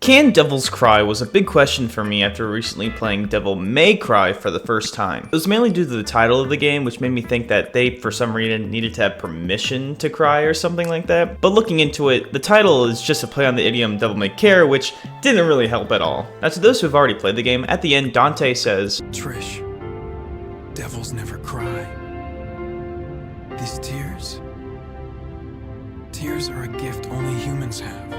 Can devils cry was a big question for me after recently playing Devil May Cry for the first time. It was mainly due to the title of the game, which made me think that they, for some reason, needed to have permission to cry or something like that. But looking into it, the title is just a play on the idiom Devil May Care, which didn't really help at all. Now to those who have already played the game, at the end Dante says, Trish, devils never cry. These tears are a gift only humans have.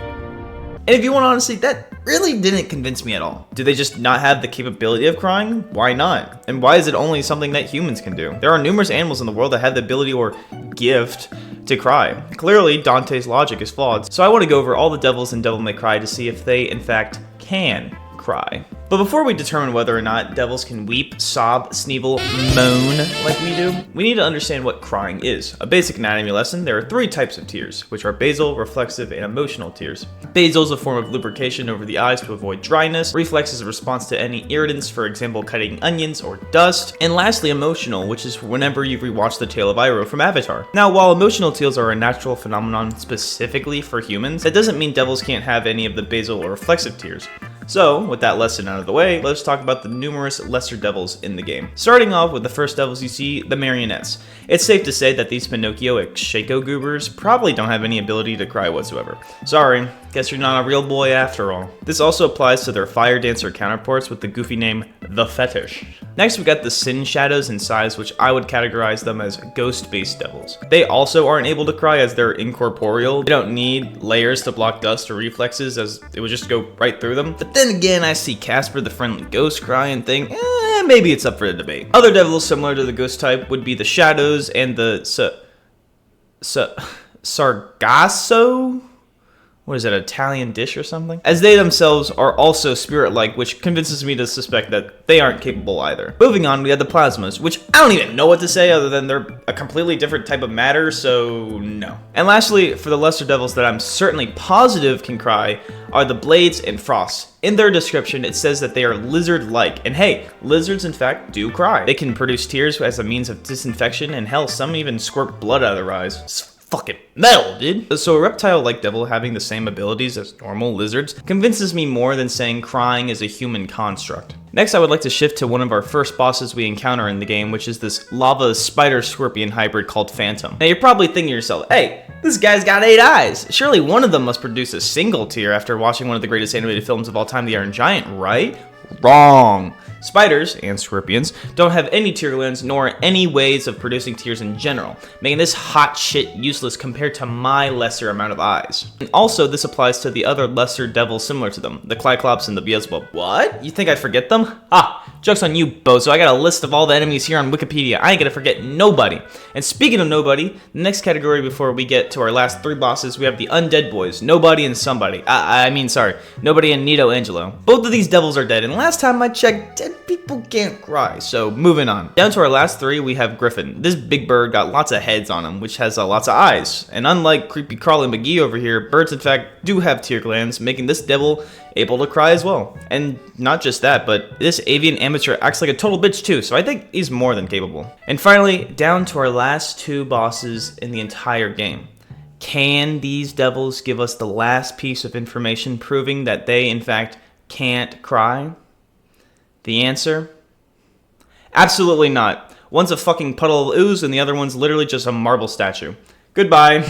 And if you want honesty, that really didn't convince me at all. Do they just not have the capability of crying? Why not? And why is it only something that humans can do? There are numerous animals in the world that have the ability or gift to cry. Clearly, Dante's logic is flawed, so I want to go over all the devils in Devil May Cry to see if they, in fact, can cry. But before we determine whether or not devils can weep, sob, sneevel, moan like we do, we need to understand what crying is. A basic anatomy lesson, there are 3 types of tears, which are basal, reflexive, and emotional tears. Basal is a form of lubrication over the eyes to avoid dryness. Reflex is a response to any irritants, for example, cutting onions or dust. And lastly, emotional, which is whenever you rewatch The Tale of Iroh from Avatar. Now, while emotional tears are a natural phenomenon specifically for humans, that doesn't mean devils can't have any of the basal or reflexive tears. So, with that lesson out of the way, let's talk about the numerous lesser devils in the game. Starting off with the first devils you see, the marionettes. It's safe to say that these Pinocchio Shaco goobers probably don't have any ability to cry whatsoever. Sorry, guess you're not a real boy after all. This also applies to their fire dancer counterparts with the goofy name, The Fetish. Next we got the Sin Shadows in size, which I would categorize them as ghost-based devils. They also aren't able to cry as they're incorporeal. They don't need layers to block dust or reflexes as it would just go right through them. But then again, I see Casper the Friendly Ghost cry and think, maybe it's up for the debate. Other devils similar to the ghost type would be the Shadows and the Sargasso? What is that, Italian dish or something? As they themselves are also spirit-like, which convinces me to suspect that they aren't capable either. Moving on, we have the Plasmas, which I don't even know what to say other than they're a completely different type of matter, so no. And lastly, for the lesser devils that I'm certainly positive can cry, are the Blades and Frost. In their description, it says that they are lizard-like, and hey, lizards in fact do cry. They can produce tears as a means of disinfection, and hell, some even squirt blood out of their eyes. It's fucking metal, dude. So a reptile-like devil having the same abilities as normal lizards convinces me more than saying crying is a human construct. Next, I would like to shift to one of our first bosses we encounter in the game, which is this lava spider-scorpion hybrid called Phantom. Now you're probably thinking to yourself, hey, this guy's got 8 eyes. Surely one of them must produce a single tear after watching one of the greatest animated films of all time, The Iron Giant, right? Wrong. Spiders, and scorpions, don't have any tear glands nor any ways of producing tears in general, making this hot shit useless compared to my lesser amount of eyes. And also, this applies to the other lesser devils similar to them, the Cyclops and the Beelzebub. What? You think I'd forget them? Ha! Joke's on you, bozo. I got a list of all the enemies here on Wikipedia. I ain't gonna forget nobody. And speaking of nobody, the next category before we get to our last 3 bosses, we have the Undead Boys, Nobody and Somebody. Nobody and Nito Angelo. Both of these devils are dead, and last time I checked, dead people can't cry, so moving on. Down to our last 3, we have Griffin. This big bird got lots of heads on him, which has lots of eyes. And unlike creepy Crawly McGee over here, birds in fact do have tear glands, making this devil able to cry as well. And not just that, but this avian amateur acts like a total bitch too, so I think he's more than capable. And finally, down to our last 2 bosses in the entire game. Can these devils give us the last piece of information proving that they in fact can't cry? The answer? Absolutely not. One's a fucking puddle of ooze and the other one's literally just a marble statue. Goodbye.